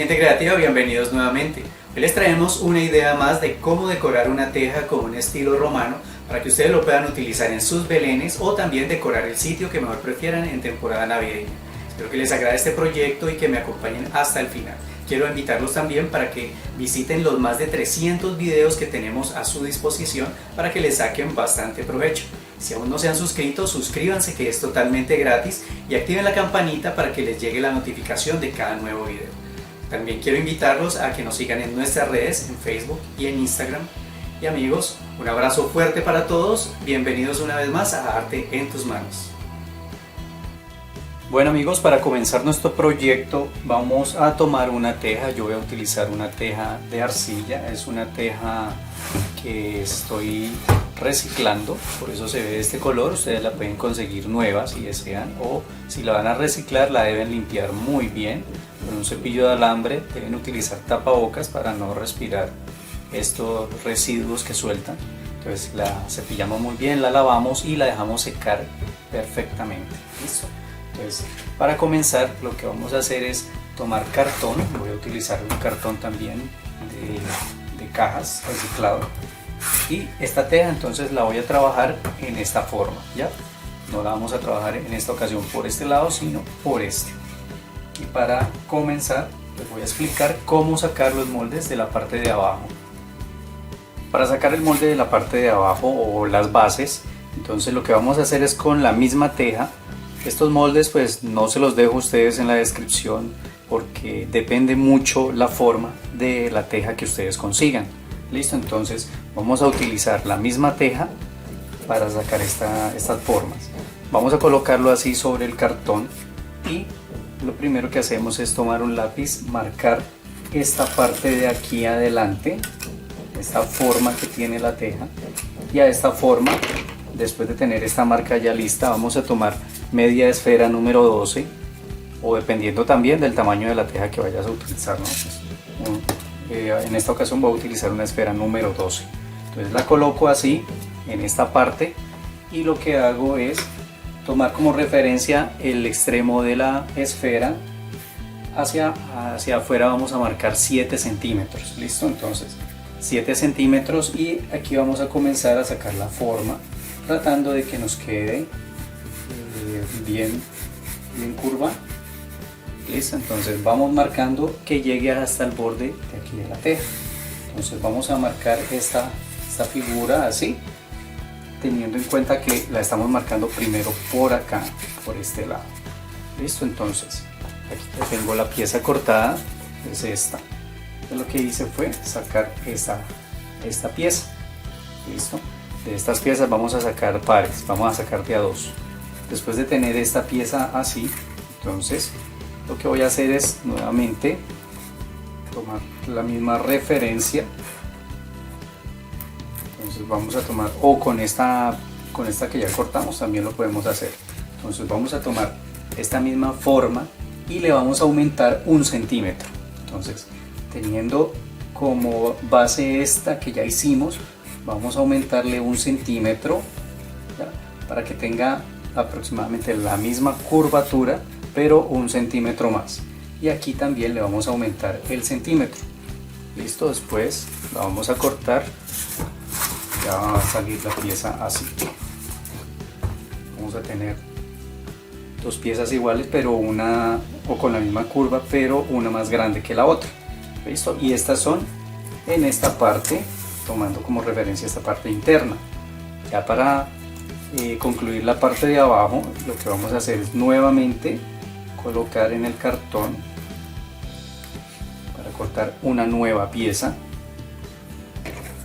gente creativa, bienvenidos nuevamente. Hoy les traemos una idea más de cómo decorar una teja con un estilo romano para que ustedes lo puedan utilizar en sus belenes o también decorar el sitio que mejor prefieran en temporada navideña. Espero que les agrade este proyecto y que me acompañen hasta el final. Quiero invitarlos también para que visiten los más de 300 videos que tenemos a su disposición para que les saquen bastante provecho. Si aún no se han suscrito, suscríbanse, que es totalmente gratis, y activen la campanita para que les llegue la notificación de cada nuevo video. También quiero invitarlos a que nos sigan en nuestras redes, en Facebook y en Instagram. Y amigos, un abrazo fuerte para todos, bienvenidos una vez más a Arte en tus manos. Bueno amigos, para comenzar nuestro proyecto vamos a tomar una teja. Yo voy a utilizar una teja de arcilla, es una teja que estoy reciclando, por eso se ve de este color. Ustedes la pueden conseguir nueva si desean, o si la van a reciclar la deben limpiar muy bien con un cepillo de alambre. Deben utilizar tapabocas para no respirar estos residuos que sueltan. Entonces la cepillamos muy bien, la lavamos y la dejamos secar perfectamente. ¿Listo? Entonces, para comenzar lo que vamos a hacer es tomar cartón. Voy a utilizar un cartón también de cajas reciclado, y esta teja entonces la voy a trabajar en esta forma, ¿ya? No la vamos a trabajar en esta ocasión por este lado, sino por este. Y para comenzar les voy a explicar cómo sacar los moldes de la parte de abajo. Para sacar el molde de la parte de abajo o las bases, entonces lo que vamos a hacer es con la misma teja. Estos moldes pues no se los dejo a ustedes en la descripción porque depende mucho la forma de la teja que ustedes consigan. Listo, entonces vamos a utilizar la misma teja para sacar estas formas. Vamos a colocarlo así sobre el cartón, y lo primero que hacemos es tomar un lápiz, marcar esta parte de aquí adelante, esta forma que tiene la teja, y a esta forma, después de tener esta marca ya lista, vamos a tomar media esfera número 12, o dependiendo también del tamaño de la teja que vayas a utilizar, ¿no? En esta ocasión voy a utilizar una esfera número 12. Entonces la coloco así en esta parte, y lo que hago es tomar como referencia el extremo de la esfera. Hacia afuera vamos a marcar 7 centímetros. Listo, entonces 7 centímetros, y aquí vamos a comenzar a sacar la forma tratando de que nos quede bien curva. Listo, entonces vamos marcando que llegue hasta el borde de aquí de la teja. Entonces vamos a marcar esta figura así, teniendo en cuenta que la estamos marcando primero por acá, por este lado. Listo, entonces aquí ya tengo la pieza cortada, es esta. Entonces, lo que hice fue sacar esta pieza. Listo, de estas piezas vamos a sacar pares, vamos a sacar de a dos. Después de tener esta pieza así, entonces lo que voy a hacer es nuevamente tomar la misma referencia. Entonces vamos a tomar, o con esta que ya cortamos también lo podemos hacer. Entonces vamos a tomar esta misma forma y le vamos a aumentar 1 centímetro. Entonces, teniendo como base esta que ya hicimos, vamos a aumentarle 1 centímetro, ¿ya? Para que tenga aproximadamente la misma curvatura, pero 1 centímetro más. Y aquí también le vamos a aumentar el centímetro. Listo, después la vamos a cortar. Ya va a salir la pieza así. Vamos a tener dos piezas iguales, pero una, o con la misma curva, pero una más grande que la otra. Listo, y estas son en esta parte, tomando como referencia esta parte interna. Ya para concluir la parte de abajo, lo que vamos a hacer es nuevamente colocar en el cartón para cortar una nueva pieza,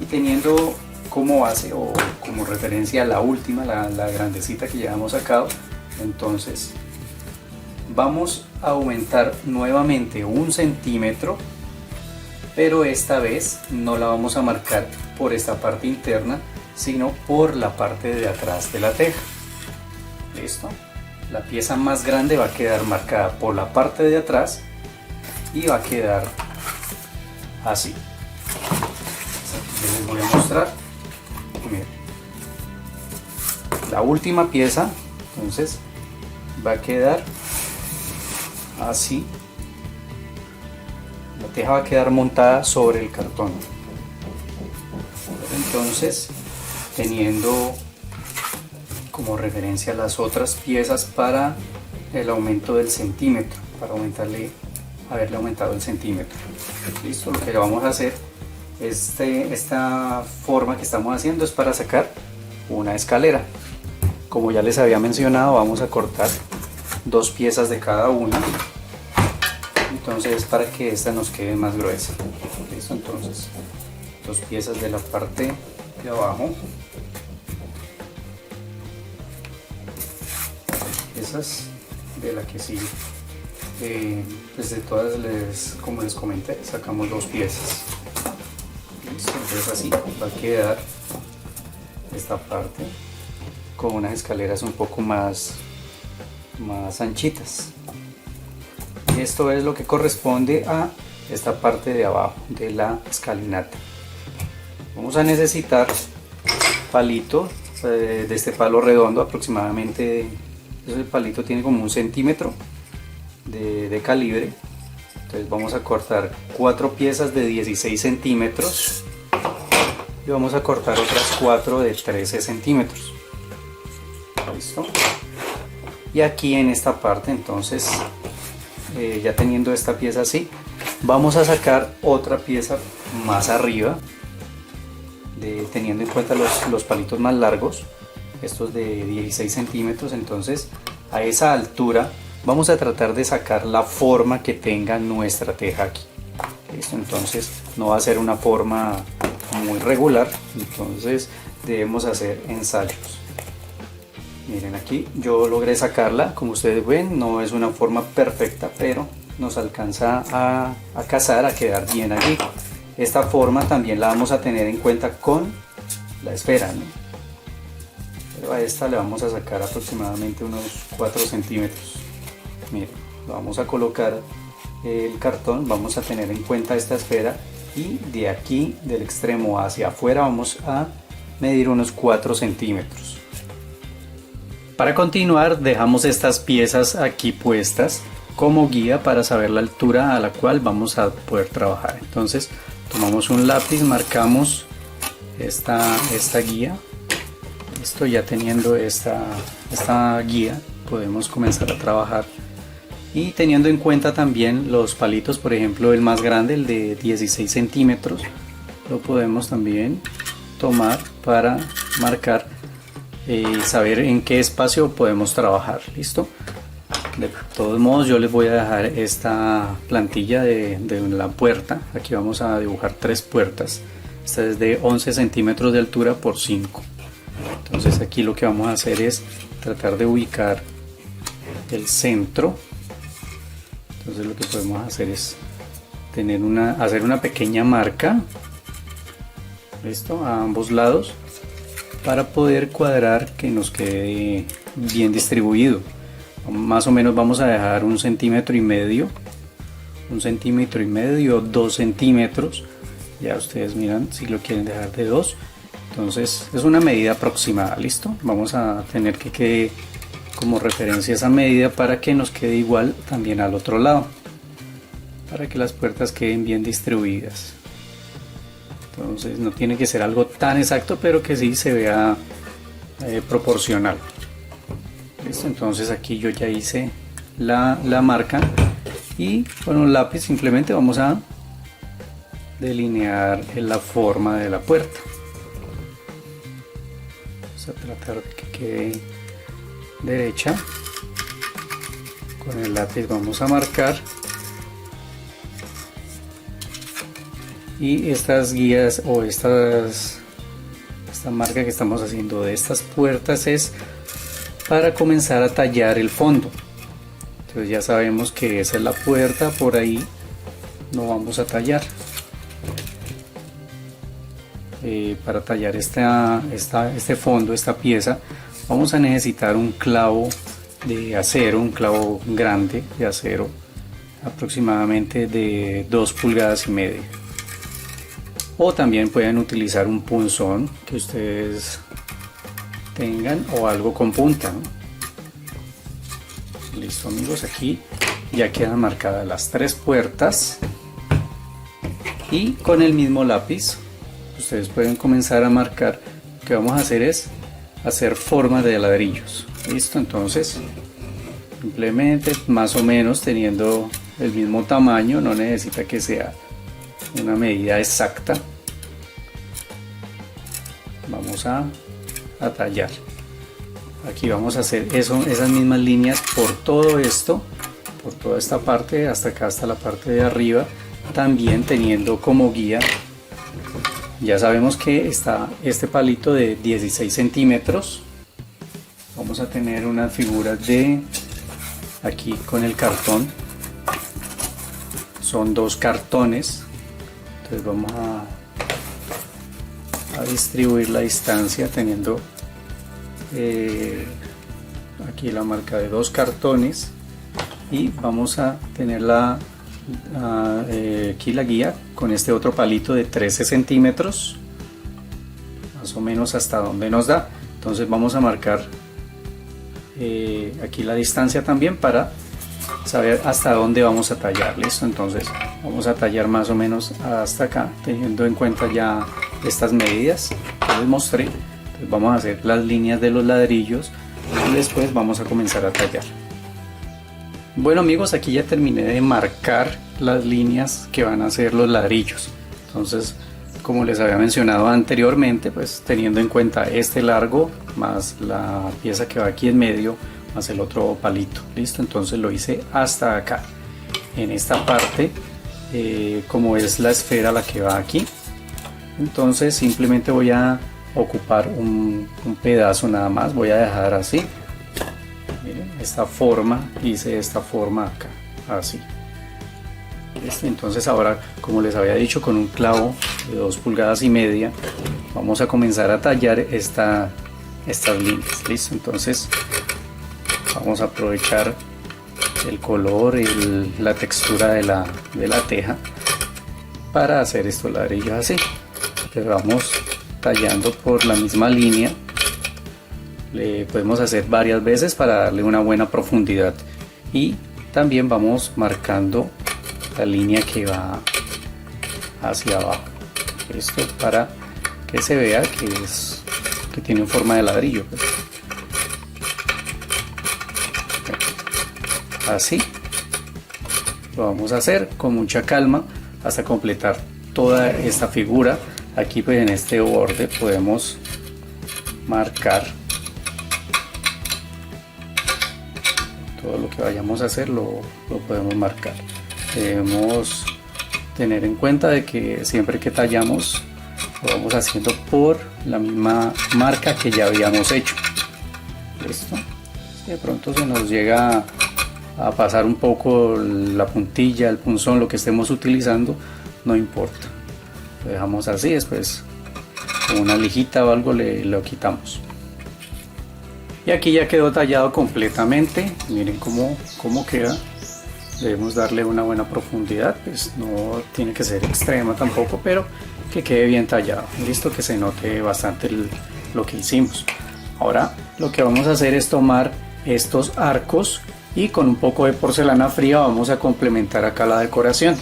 y teniendo como base o como referencia la última, la grandecita que ya hemos sacado, entonces vamos a aumentar nuevamente 1 centímetro, pero esta vez no la vamos a marcar por esta parte interna, sino por la parte de atrás de la teja. Listo, la pieza más grande va a quedar marcada por la parte de atrás y va a quedar así. Les voy a mostrar. Miren, la última pieza entonces va a quedar así teja va a quedar montada sobre el cartón. Entonces, teniendo como referencia las otras piezas para el aumento del centímetro, para haberle aumentado el centímetro. Listo, lo que vamos a hacer, esta forma que estamos haciendo es para sacar una escalera. Como ya les había mencionado, vamos a cortar 2 piezas de cada una, entonces para que esta nos quede más gruesa. Listo, entonces 2 piezas de la parte de abajo, piezas de la que sigue. Pues de todas, como les comenté, sacamos 2 piezas. Listo, entonces así va a quedar esta parte con unas escaleras un poco más anchitas. Y esto es lo que corresponde a esta parte de abajo de la escalinata. Vamos a necesitar palito de este palo redondo, aproximadamente. El palito tiene como 1 centímetro de calibre. Entonces vamos a cortar 4 piezas de 16 centímetros y vamos a cortar otras 4 de 13 centímetros. Listo. Y aquí en esta parte, entonces ya teniendo esta pieza así, vamos a sacar otra pieza más arriba, teniendo en cuenta los palitos más largos, estos de 16 centímetros. Entonces a esa altura vamos a tratar de sacar la forma que tenga nuestra teja aquí. Listo, entonces no va a ser una forma muy regular, entonces debemos hacer ensayos. Miren, aquí yo logré sacarla, como ustedes ven, no es una forma perfecta, pero nos alcanza a casar, a quedar bien allí. Esta forma también la vamos a tener en cuenta con la esfera, ¿no? Pero a esta le vamos a sacar aproximadamente unos 4 centímetros. Miren, vamos a colocar el cartón, vamos a tener en cuenta esta esfera y de aquí, del extremo hacia afuera, vamos a medir unos 4 centímetros. Para continuar, dejamos estas piezas aquí puestas como guía para saber la altura a la cual vamos a poder trabajar. Entonces tomamos un lápiz, marcamos esta guía. Esto, ya teniendo esta guía, podemos comenzar a trabajar. Y teniendo en cuenta también los palitos, por ejemplo el más grande, el de 16 centímetros, lo podemos también tomar para marcar, saber en qué espacio podemos trabajar. Listo. De todos modos, yo les voy a dejar esta plantilla de la puerta. Aquí vamos a dibujar 3 puertas. Esta es de 11 centímetros de altura por 5. Entonces aquí lo que vamos a hacer es tratar de ubicar el centro. Entonces lo que podemos hacer es hacer una pequeña marca, listo, a ambos lados, para poder cuadrar que nos quede bien distribuido. Más o menos vamos a dejar 1,5 centímetros, 2 centímetros. Ya ustedes miran si lo quieren dejar de 2. Entonces es una medida aproximada. Listo, vamos a tener que quede como referencia esa medida para que nos quede igual también al otro lado, para que las puertas queden bien distribuidas. Entonces no tiene que ser algo tan exacto, pero que sí se vea proporcional. ¿Listo? Entonces aquí yo ya hice la marca y con un lápiz simplemente vamos a delinear la forma de la puerta. Vamos a tratar de que quede derecha. Con el lápiz vamos a marcar, y estas guías o esta marca que estamos haciendo de estas puertas es para comenzar a tallar el fondo. Entonces ya sabemos que esa es la puerta, por ahí no vamos a tallar. Para tallar este fondo, esta pieza, vamos a necesitar un clavo de acero, un clavo grande de acero, aproximadamente de 2,5 pulgadas. O también pueden utilizar un punzón que ustedes tengan o algo con punta, ¿no? Listo amigos, aquí ya quedan marcadas las 3 puertas. y con el mismo lápiz ustedes pueden comenzar a marcar. Lo que vamos a hacer es hacer formas de ladrillos. Listo, entonces simplemente más o menos teniendo el mismo tamaño, no necesita que sea una medida exacta. Vamos a tallar. Aquí vamos a hacer esas mismas líneas por todo esto, por toda esta parte, hasta acá, hasta la parte de arriba, también teniendo como guía. Ya sabemos que está este palito de 16 centímetros. Vamos a tener unas figuras de aquí con el cartón. Son 2 cartones. Entonces vamos a distribuir la distancia teniendo aquí la marca de 2 cartones, y vamos a tener aquí la guía con este otro palito de 13 centímetros, más o menos hasta donde nos da. Entonces vamos a marcar aquí la distancia también para saber hasta dónde vamos a tallar. Listo, entonces vamos a tallar más o menos hasta acá, teniendo en cuenta ya estas medidas que les mostré. Entonces vamos a hacer las líneas de los ladrillos y después vamos a comenzar a tallar. Bueno amigos, aquí ya terminé de marcar las líneas que van a ser los ladrillos. Entonces, como les había mencionado anteriormente, pues teniendo en cuenta este largo más la pieza que va aquí en medio más el otro palito. Listo, entonces lo hice hasta acá. En esta parte, como es la esfera la que va aquí, entonces simplemente voy a ocupar un pedazo nada más. Voy a dejar así. Miren, esta forma, hice esta forma acá, así. Listo, entonces ahora, como les había dicho, con un clavo de 2,5 pulgadas vamos a comenzar a tallar estas líneas. Listo, entonces vamos a aprovechar el color y la textura de la teja para hacer estos ladrillos así. Entonces vamos tallando por la misma línea. Le podemos hacer varias veces para darle una buena profundidad, y también vamos marcando la línea que va hacia abajo. Esto para que se vea que tiene forma de ladrillo, pues. Así lo vamos a hacer con mucha calma hasta completar toda esta figura. Aquí pues en este borde podemos marcar todo lo que vayamos a hacer, lo podemos marcar. Debemos tener en cuenta de que siempre que tallamos lo vamos haciendo por la misma marca que ya habíamos hecho. Listo. Si de pronto se nos llega a pasar un poco la puntilla, el punzón, lo que estemos utilizando, no importa, lo dejamos así. Después con una lijita o algo lo quitamos. Y aquí ya quedó tallado completamente. Miren cómo queda. Debemos darle una buena profundidad, pues no tiene que ser extrema tampoco, pero que quede bien tallado. Listo, que se note bastante lo que hicimos. Ahora lo que vamos a hacer es tomar estos arcos y con un poco de porcelana fría vamos a complementar acá la decoración.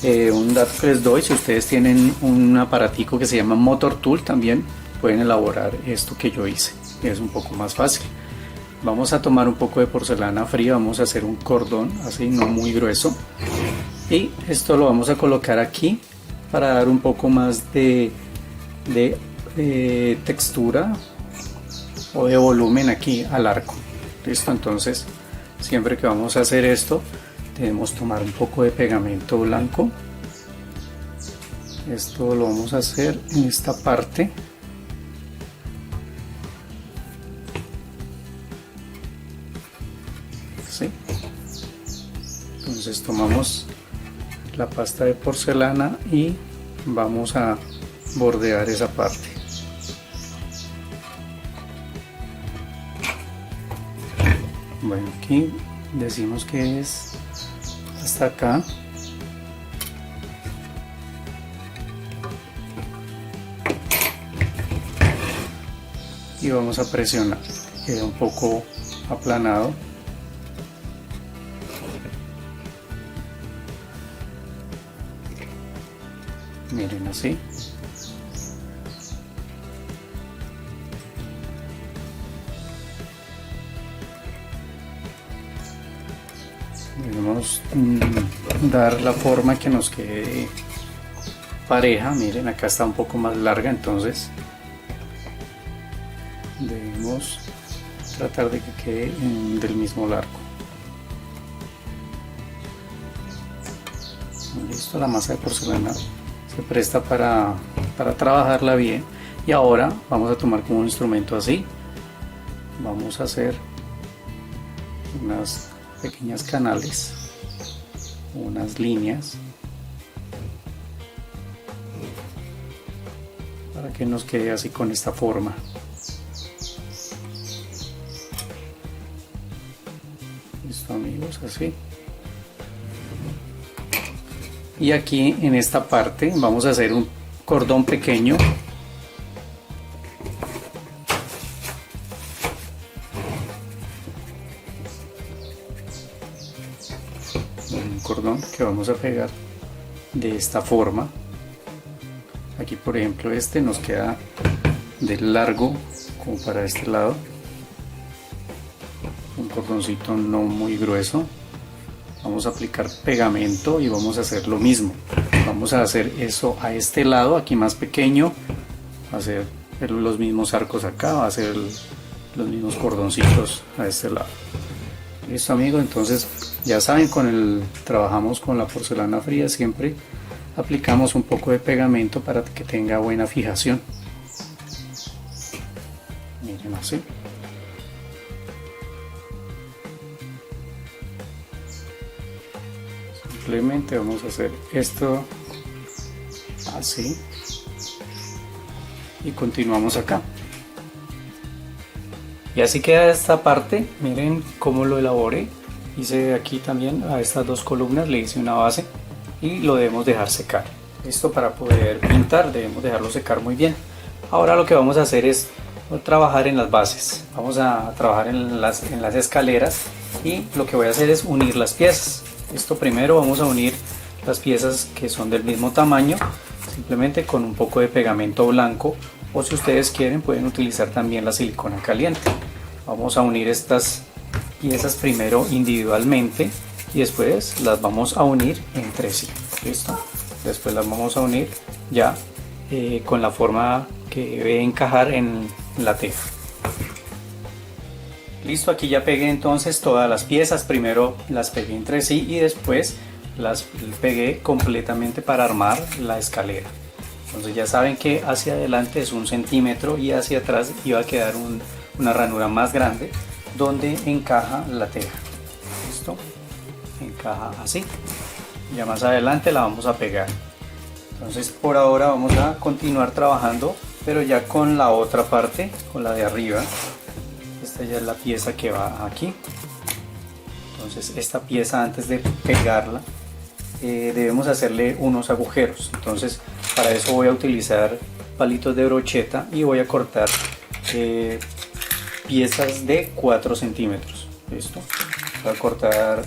Un dato que les doy: si ustedes tienen un aparatico que se llama Motor Tool, también pueden elaborar esto que yo hice, es un poco más fácil. Vamos a tomar un poco de porcelana fría, vamos a hacer un cordón así, no muy grueso, y esto lo vamos a colocar aquí para dar un poco más de textura o de volumen aquí al arco. Listo, entonces siempre que vamos a hacer esto debemos tomar un poco de pegamento blanco. Esto lo vamos a hacer en esta parte. ¿Sí? Entonces tomamos la pasta de porcelana y vamos a bordear esa parte. Bueno, aquí decimos que es hasta acá. Y vamos a presionar, queda un poco aplanado. miren así. Debemos dar la forma que nos quede pareja. Miren, acá está un poco más larga, entonces debemos tratar de que quede del mismo largo. Listo, la masa de porcelana se presta para trabajarla bien. Y ahora vamos a tomar como un instrumento así, vamos a hacer unas pequeñas canales, unas líneas, para que nos quede así con esta forma. Listo, amigos, así. Y aquí en esta parte vamos a hacer un cordón pequeño. Un cordón que vamos a pegar de esta forma. Aquí, por ejemplo, este nos queda de largo como para este lado. Un cordoncito no muy grueso. Vamos a aplicar pegamento y vamos a hacer lo mismo. Vamos a hacer eso a este lado, aquí más pequeño. Va a hacer los mismos arcos acá, va a hacer los mismos cordoncitos a este lado. Listo, amigos, entonces ya saben, trabajamos con la porcelana fría, siempre aplicamos un poco de pegamento para que tenga buena fijación. Miren así. Simplemente vamos a hacer esto así y continuamos acá. Y así queda esta parte. Miren cómo lo elaboré. Hice aquí también a estas dos columnas, le hice una base y lo debemos dejar secar. Esto para poder pintar debemos dejarlo secar muy bien. Ahora lo que vamos a hacer es trabajar en las bases. Vamos a trabajar en las escaleras y lo que voy a hacer es unir las piezas. Esto primero vamos a unir las piezas que son del mismo tamaño, simplemente con un poco de pegamento blanco, o si ustedes quieren pueden utilizar también la silicona caliente. Vamos a unir estas piezas primero individualmente y después las vamos a unir entre sí. ¿Listo? Después las vamos a unir ya con la forma que debe encajar en la teja. Listo, aquí ya pegué entonces todas las piezas. Primero las pegué entre sí y después las pegué completamente para armar la escalera. Entonces ya saben que hacia adelante es 1 centímetro y hacia atrás iba a quedar una ranura más grande donde encaja la teja. Listo, encaja así. Ya más adelante la vamos a pegar. Entonces por ahora vamos a continuar trabajando, pero ya con la otra parte, con la de arriba. Esta ya es la pieza que va aquí. Entonces esta pieza, antes de pegarla, debemos hacerle unos agujeros. Entonces para eso voy a utilizar palitos de brocheta y voy a cortar piezas de 4 centímetros. ¿Listo? Voy a cortar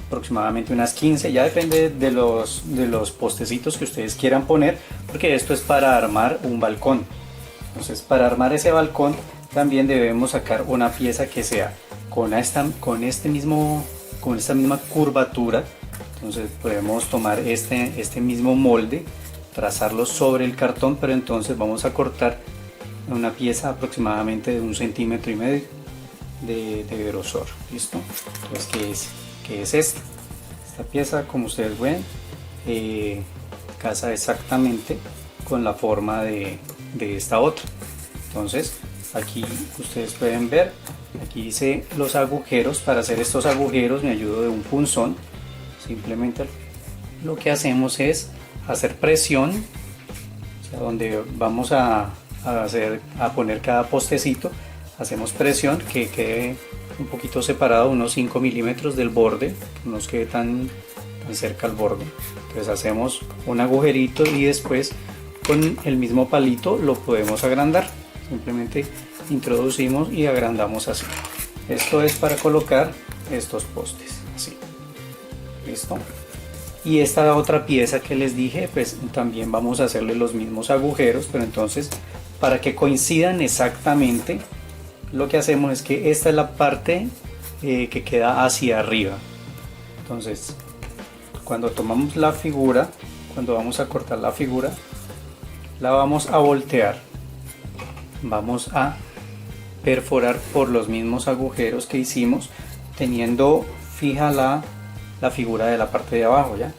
aproximadamente unas 15, ya depende de los postecitos que ustedes quieran poner, porque esto es para armar un balcón. Entonces para armar ese balcón también debemos sacar una pieza que sea con esta misma curvatura. Entonces podemos tomar este mismo molde, trazarlo sobre el cartón, pero entonces vamos a cortar una pieza aproximadamente de 1,5 centímetros de grosor. ¿Listo? Entonces, ¿qué es esta? Esta pieza, como ustedes ven, casa exactamente con la forma de esta otra. Entonces aquí ustedes pueden ver, aquí hice los agujeros. Para hacer estos agujeros me ayudo de un punzón. Simplemente lo que hacemos es hacer presión, o sea, donde vamos a poner cada postecito, hacemos presión que quede un poquito separado, unos 5 milímetros del borde, que no nos quede tan cerca al borde. Entonces hacemos un agujerito y después con el mismo palito lo podemos agrandar. Simplemente introducimos y agrandamos así. Esto es para colocar estos postes, así. ¿Listo? Y esta otra pieza que les dije, pues también vamos a hacerle los mismos agujeros, pero entonces para que coincidan exactamente, lo que hacemos es que esta es la parte que queda hacia arriba. Entonces, cuando tomamos la figura, cuando vamos a cortar la figura, la vamos a voltear, vamos a perforar por los mismos agujeros que hicimos, teniendo fija la figura de la parte de abajo, ya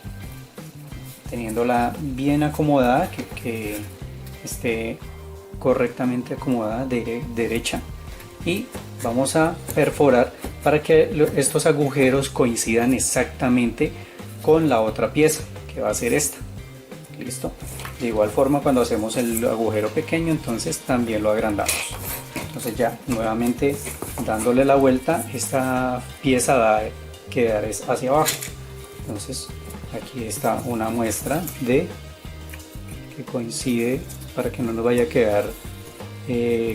teniéndola bien acomodada, que esté correctamente acomodada derecha, y vamos a perforar para que estos agujeros coincidan exactamente con la otra pieza, que va a ser esta. Listo. De igual forma, cuando hacemos el agujero pequeño, entonces también lo agrandamos. Entonces ya nuevamente dándole la vuelta, esta pieza va a quedar hacia abajo. Entonces aquí está una muestra de que coincide, para que no nos vaya a quedar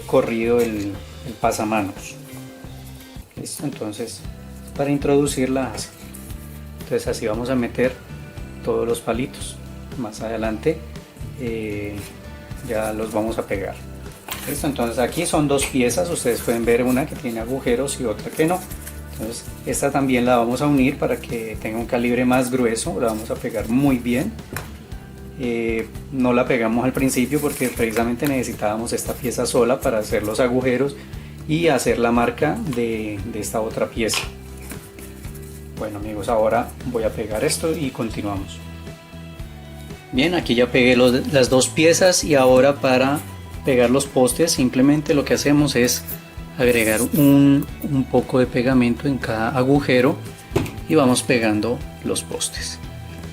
corrido el pasamanos. Listo. Entonces, para introducirla así, entonces así vamos a meter todos los palitos. Más adelante ya los vamos a pegar. Listo. Entonces aquí son dos piezas, ustedes pueden ver una que tiene agujeros y otra que no. Entonces esta también la vamos a unir para que tenga un calibre más grueso, la vamos a pegar muy bien. No la pegamos al principio porque precisamente necesitábamos esta pieza sola para hacer los agujeros y hacer la marca de esta otra pieza. Bueno amigos, ahora voy a pegar esto y continuamos. Bien, aquí ya pegué las dos piezas, y ahora para pegar los postes simplemente lo que hacemos es agregar un poco de pegamento en cada agujero y vamos pegando los postes.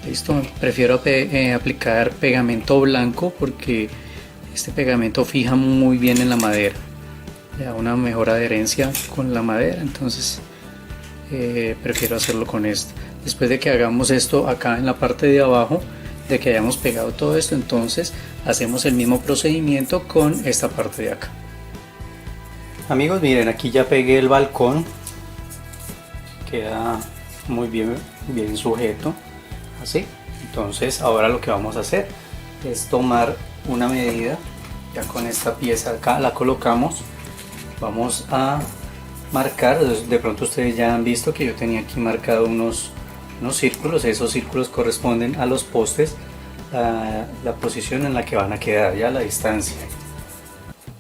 Listo. Prefiero aplicar pegamento blanco porque este pegamento fija muy bien en la madera, le da una mejor adherencia con la madera, entonces prefiero hacerlo con esto. Después de que hagamos esto acá en la parte de abajo, de que hayamos pegado todo esto, entonces hacemos el mismo procedimiento con esta parte de acá. Amigos, miren, aquí ya pegué el balcón, queda muy bien sujeto, así. Entonces ahora lo que vamos a hacer es tomar una medida, ya con esta pieza acá la colocamos, vamos a marcar. De pronto ustedes ya han visto que yo tenía aquí marcado unos círculos, esos círculos corresponden a los postes, la posición en la que van a quedar, ya la distancia.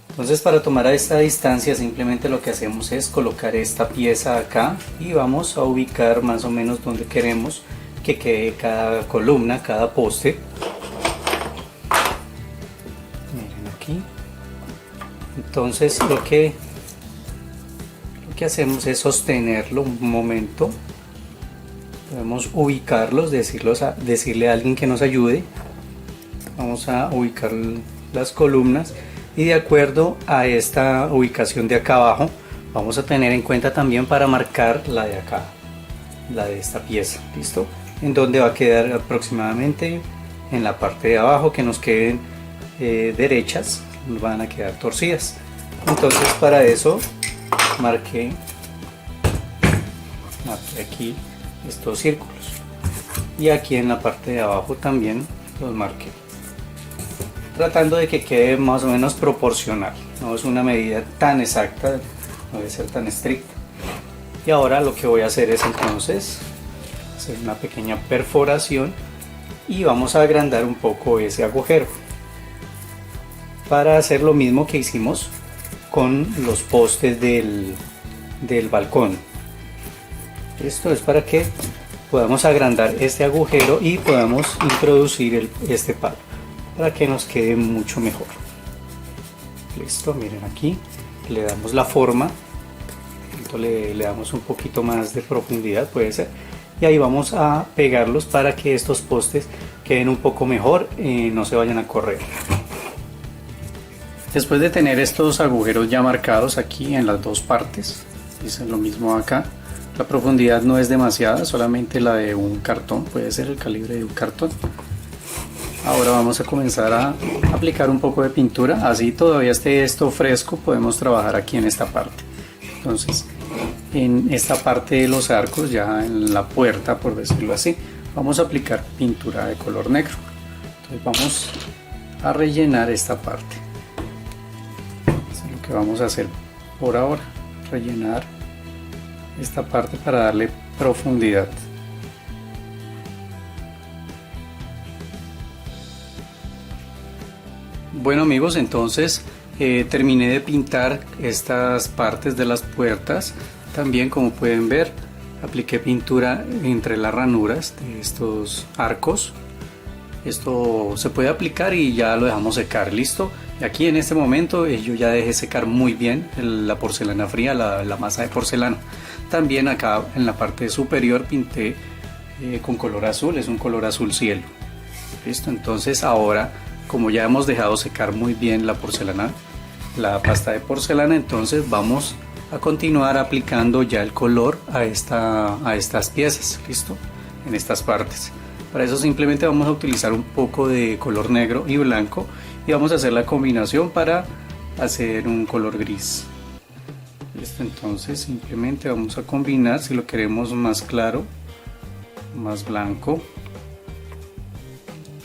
Entonces, para tomar a esta distancia simplemente lo que hacemos es colocar esta pieza acá y vamos a ubicar más o menos donde queremos que quede cada columna, cada poste. Miren aquí. Entonces lo que hacemos es sostenerlo un momento. Podemos ubicarlos, decirle a alguien que nos ayude. Vamos a ubicar las columnas, y de acuerdo a esta ubicación de acá abajo vamos a tener en cuenta también para marcar la de acá, la de esta pieza. Listo. En donde va a quedar aproximadamente en la parte de abajo, que nos queden derechas, nos van a quedar torcidas. Entonces para eso marqué aquí estos círculos, y aquí en la parte de abajo también los marqué, tratando de que quede más o menos proporcional. No es una medida tan exacta, no debe ser tan estricta. Y ahora lo que voy a hacer es entonces hacer una pequeña perforación y vamos a agrandar un poco ese agujero para hacer lo mismo que hicimos con los postes del balcón. Esto es para que podamos agrandar este agujero y podamos introducir este palo para que nos quede mucho mejor. Listo, miren aquí le damos la forma, le damos un poquito más de profundidad, puede ser, y ahí vamos a pegarlos para que estos postes queden un poco mejor y no se vayan a correr. Después de tener estos agujeros ya marcados aquí en las dos partes, hice lo mismo acá. La profundidad no es demasiada, solamente la de un cartón, puede ser el calibre de un cartón. Ahora vamos a comenzar a aplicar un poco de pintura, así todavía esté esto fresco, podemos trabajar aquí en esta parte. Entonces, en esta parte de los arcos, ya en la puerta por decirlo así, vamos a aplicar pintura de color negro. Entonces vamos a rellenar esta parte. Eso es lo que vamos a hacer por ahora, rellenar esta parte para darle profundidad. Bueno amigos, entonces terminé de pintar estas partes de las puertas. También, como pueden ver, apliqué pintura entre las ranuras de estos arcos. Esto se puede aplicar y ya lo dejamos secar, listo. Y aquí en este momento yo ya dejé secar muy bien la porcelana fría, la masa de porcelana. También acá en la parte superior pinté con color azul, es un color azul cielo. Listo, entonces ahora, como ya hemos dejado secar muy bien la porcelana, la pasta de porcelana, entonces vamos a continuar aplicando ya el color a estas piezas, listo, en estas partes. Para eso simplemente vamos a utilizar un poco de color negro y blanco y vamos a hacer la combinación para hacer un color gris. Listo, entonces simplemente vamos a combinar, si lo queremos más claro, más blanco,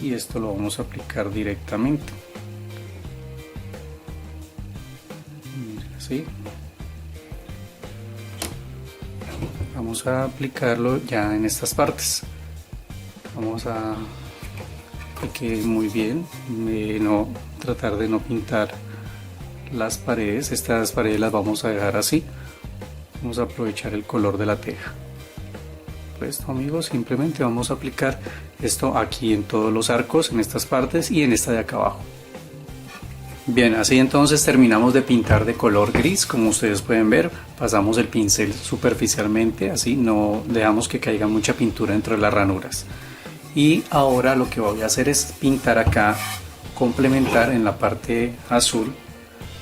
y esto lo vamos a aplicar directamente. Así. Vamos a aplicarlo ya en estas partes. Vamos a que muy bien, tratar de no pintar las paredes. Estas paredes las vamos a dejar así. Vamos a aprovechar el color de la teja. Pues amigos, simplemente vamos a aplicar esto aquí en todos los arcos, en estas partes y en esta de acá abajo. Bien, así entonces terminamos de pintar de color gris. Como ustedes pueden ver, pasamos el pincel superficialmente, así no dejamos que caiga mucha pintura entre las ranuras. Y ahora lo que voy a hacer es pintar acá, complementar en la parte azul.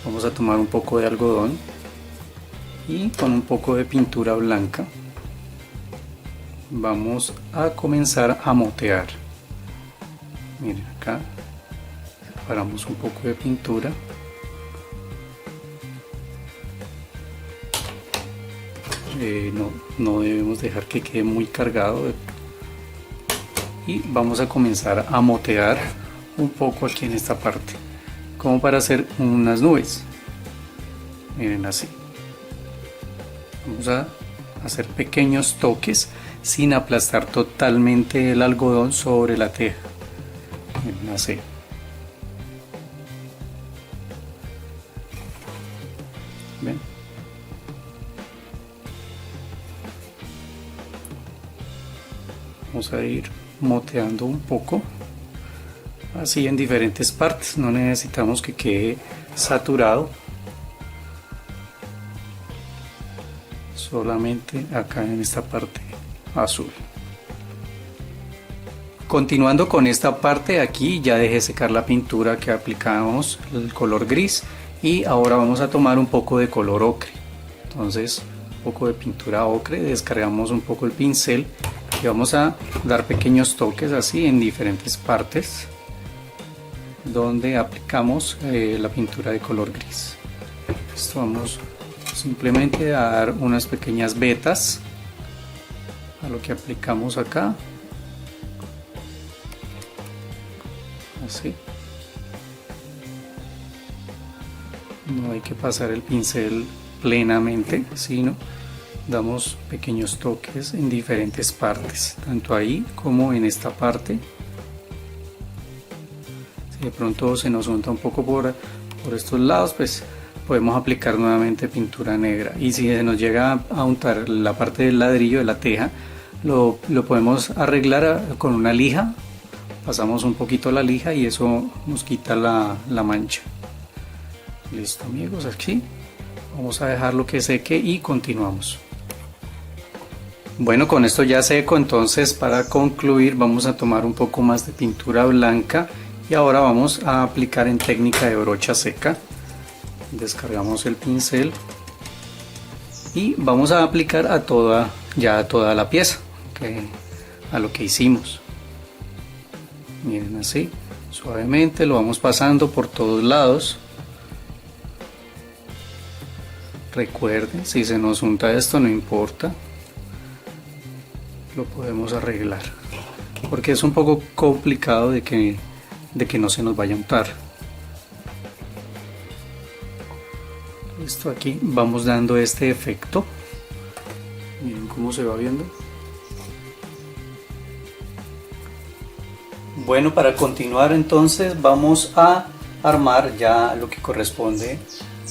Vamos a tomar un poco de algodón y con un poco de pintura blanca vamos a comenzar a motear. Miren acá. Separamos un poco de pintura no debemos dejar que quede muy cargado y vamos a comenzar a motear un poco aquí en esta parte como para hacer unas nubes. Miren, así vamos a hacer pequeños toques sin aplastar totalmente el algodón sobre la teja. Miren, así. ¿Ven? Vamos a ir moteando un poco así en diferentes partes, no necesitamos que quede saturado, solamente acá en esta parte azul. Continuando con esta parte, aquí ya dejé secar la pintura que aplicamos, el color gris, y ahora vamos a tomar un poco de color ocre. Entonces, un poco de pintura ocre, descargamos un poco el pincel y vamos a dar pequeños toques así en diferentes partes donde aplicamos la pintura de color gris. Esto vamos simplemente a dar unas pequeñas vetas a lo que aplicamos acá, así. No hay que pasar el pincel plenamente, sino damos pequeños toques en diferentes partes, tanto ahí como en esta parte. Si de pronto se nos unta un poco por estos lados, pues podemos aplicar nuevamente pintura negra, y si se nos llega a untar la parte del ladrillo de la teja, lo podemos arreglar con una lija. Pasamos un poquito la lija y eso nos quita la mancha. Listo amigos, aquí vamos a dejarlo que seque y continuamos. Bueno, con esto ya seco, entonces para concluir vamos a tomar un poco más de pintura blanca y ahora vamos a aplicar en técnica de brocha seca. Descargamos el pincel y vamos a aplicar a toda la pieza, a lo que hicimos. Miren, así suavemente lo vamos pasando por todos lados. Recuerden, si se nos unta esto no importa, lo podemos arreglar. porque es un poco complicado de que no se nos vaya a untar. Listo, aquí vamos dando este efecto. Miren cómo se va viendo. Bueno, para continuar entonces vamos a armar ya lo que corresponde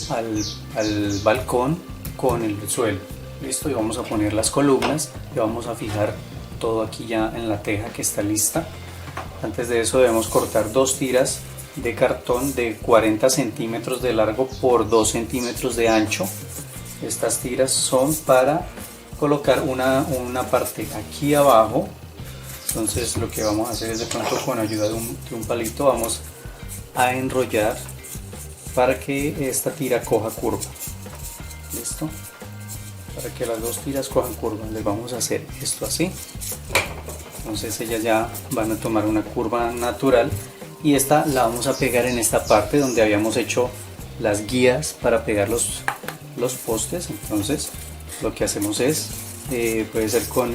al balcón con el suelo. Listo, y vamos a poner las columnas y vamos a fijar todo aquí ya en la teja que está lista. Antes de eso debemos cortar dos tiras de cartón de 40 centímetros de largo por 2 centímetros de ancho. Estas tiras son para colocar una parte aquí abajo. Entonces lo que vamos a hacer es de pronto con ayuda de un palito vamos a enrollar para que esta tira coja curva. Listo, para que las dos tiras cojan curva les vamos a hacer esto así. Entonces ellas ya van a tomar una curva natural y esta la vamos a pegar en esta parte donde habíamos hecho las guías para pegar los postes. Entonces lo que hacemos es puede ser con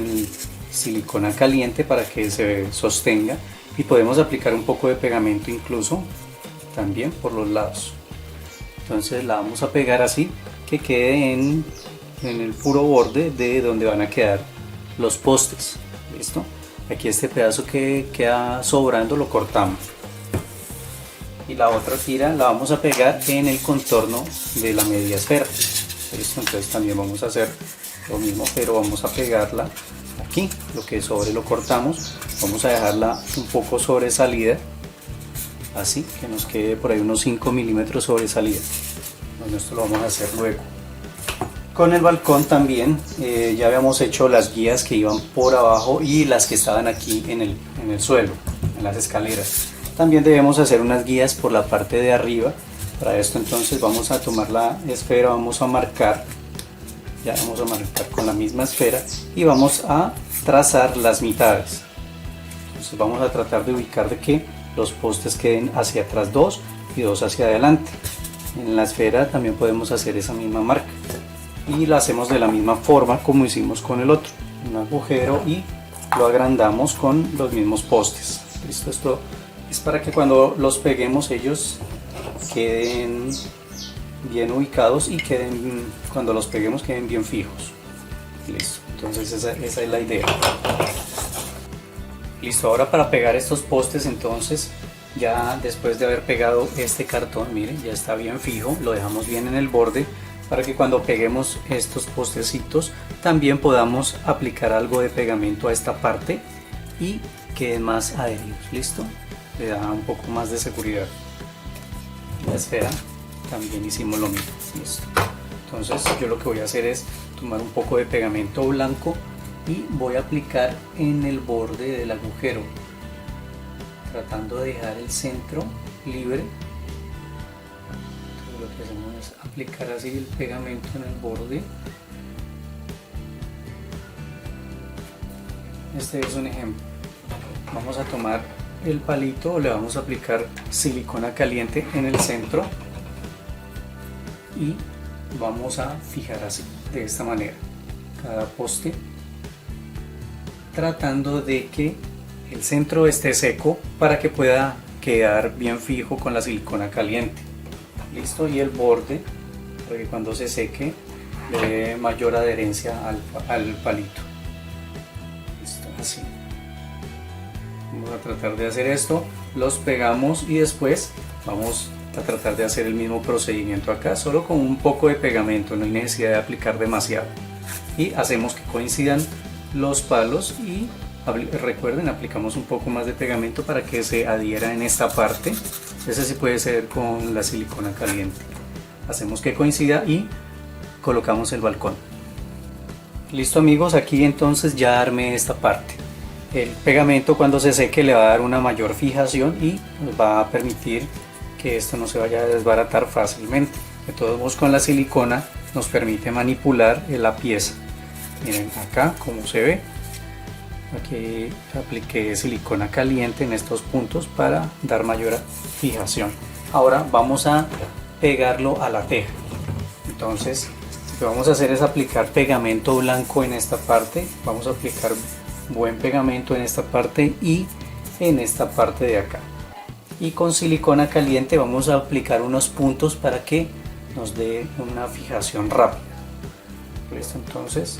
silicona caliente para que se sostenga, y podemos aplicar un poco de pegamento incluso también por los lados. Entonces la vamos a pegar así que quede en el puro borde de donde van a quedar los postes. Listo, aquí este pedazo que queda sobrando lo cortamos y la otra tira la vamos a pegar en el contorno de la media esfera. Listo, entonces también vamos a hacer lo mismo, pero vamos a pegarla aquí, lo que sobre lo cortamos, vamos a dejarla un poco sobresalida, así que nos quede por ahí unos 5 milímetros sobresalida. Bueno, esto lo vamos a hacer luego. Con el balcón también ya habíamos hecho las guías que iban por abajo y las que estaban aquí en el suelo, en las escaleras. También debemos hacer unas guías por la parte de arriba. Para esto entonces vamos a tomar la esfera, vamos a marcar con la misma esfera y vamos a trazar las mitades. Entonces vamos a tratar de ubicar de que los postes queden hacia atrás 2 y 2 hacia adelante. En la esfera también podemos hacer esa misma marca y la hacemos de la misma forma como hicimos con el otro, un agujero y lo agrandamos con los mismos postes. Listo, esto es para que cuando los peguemos ellos queden bien ubicados y cuando los peguemos queden bien fijos. Listo, entonces esa es la idea. Listo, ahora para pegar estos postes, entonces ya después de haber pegado este cartón, miren, ya está bien fijo, lo dejamos bien en el borde para que cuando peguemos estos postecitos también podamos aplicar algo de pegamento a esta parte y queden más adheridos. Listo, le da un poco más de seguridad. La esfera también hicimos lo mismo. Listo, entonces yo lo que voy a hacer es tomar un poco de pegamento blanco y voy a aplicar en el borde del agujero, tratando de dejar el centro libre. Entonces lo que hacemos es aplicar así el pegamento en el borde. Este es un ejemplo. Vamos a tomar el palito, le vamos a aplicar silicona caliente en el centro y vamos a fijar así, de esta manera, cada poste, tratando de que el centro esté seco para que pueda quedar bien fijo con la silicona caliente. Listo, y el borde para que cuando se seque le dé mayor adherencia al palito. Listo, así. Vamos a tratar de hacer esto, los pegamos y después vamos a tratar de hacer el mismo procedimiento acá, solo con un poco de pegamento, no hay necesidad de aplicar demasiado. Y hacemos que coincidan los palos y recuerden, aplicamos un poco más de pegamento para que se adhiera en esta parte. Ese sí puede ser con la silicona caliente. Hacemos que coincida y colocamos el balcón. Listo amigos, aquí entonces ya armé esta parte. El pegamento cuando se seque le va a dar una mayor fijación y nos va a permitir que esto no se vaya a desbaratar fácilmente. De todos modos, con la silicona nos permite manipular la pieza. Miren acá como se ve, aquí apliqué silicona caliente en estos puntos para dar mayor fijación. Ahora vamos a pegarlo a la teja. Entonces lo que vamos a hacer es aplicar pegamento blanco en esta parte. Vamos a aplicar buen pegamento en esta parte y en esta parte de acá. Y con silicona caliente vamos a aplicar unos puntos para que nos dé una fijación rápida. Listo, entonces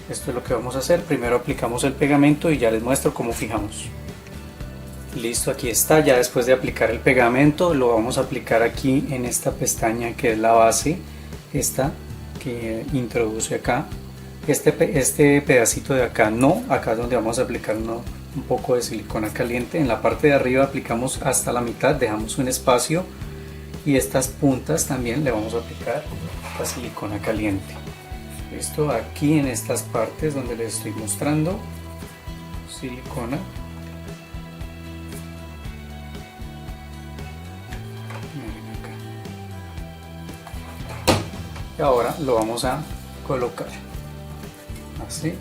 esto es lo que vamos a hacer. Primero aplicamos el pegamento y ya les muestro cómo fijamos. Listo, aquí está. Ya después de aplicar el pegamento lo vamos a aplicar aquí en esta pestaña que es la base, esta que introduce acá. Este pedacito de acá no, acá es donde vamos a aplicar un poco de silicona caliente. En la parte de arriba aplicamos hasta la mitad, dejamos un espacio, y estas puntas también le vamos a aplicar la silicona caliente. Listo, aquí en estas partes donde les estoy mostrando silicona. Miren acá. Y ahora lo vamos a colocar así.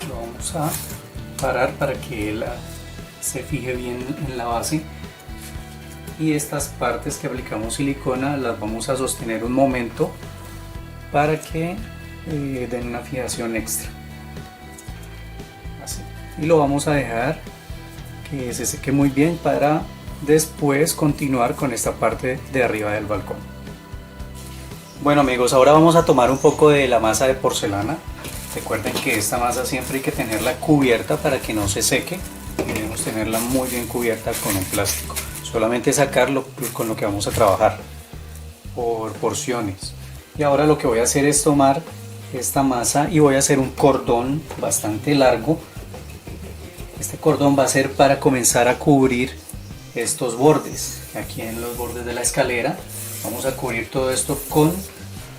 Lo vamos a parar para que él se fije bien en la base, y estas partes que aplicamos silicona las vamos a sostener un momento para que den una fijación extra. Así. Y lo vamos a dejar que se seque muy bien para después continuar con esta parte de arriba del balcón. Bueno amigos, ahora vamos a tomar un poco de la masa de porcelana. Recuerden que esta masa siempre hay que tenerla cubierta para que no se seque. Debemos tenerla muy bien cubierta con un plástico. Solamente sacarlo con lo que vamos a trabajar por porciones. Y ahora lo que voy a hacer es tomar esta masa y voy a hacer un cordón bastante largo. Este cordón va a ser para comenzar a cubrir estos bordes. Aquí en los bordes de la escalera vamos a cubrir todo esto con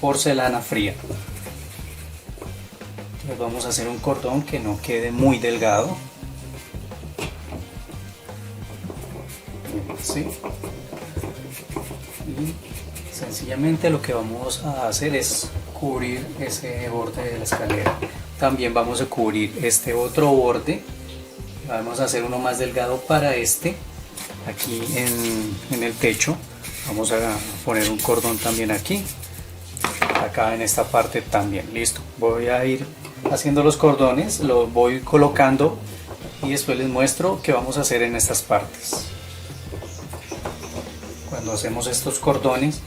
porcelana fría. Entonces vamos a hacer un cordón que no quede muy delgado. ¿Sí? Y sencillamente lo que vamos a hacer es cubrir ese borde de la escalera. También vamos a cubrir este otro borde. Vamos a hacer uno más delgado para este. Aquí en el techo vamos a poner un cordón también aquí. Acá en esta parte también. Listo. Voy a ir haciendo los cordones, los voy colocando y después les muestro qué vamos a hacer en estas partes. Cuando hacemos estos cordones,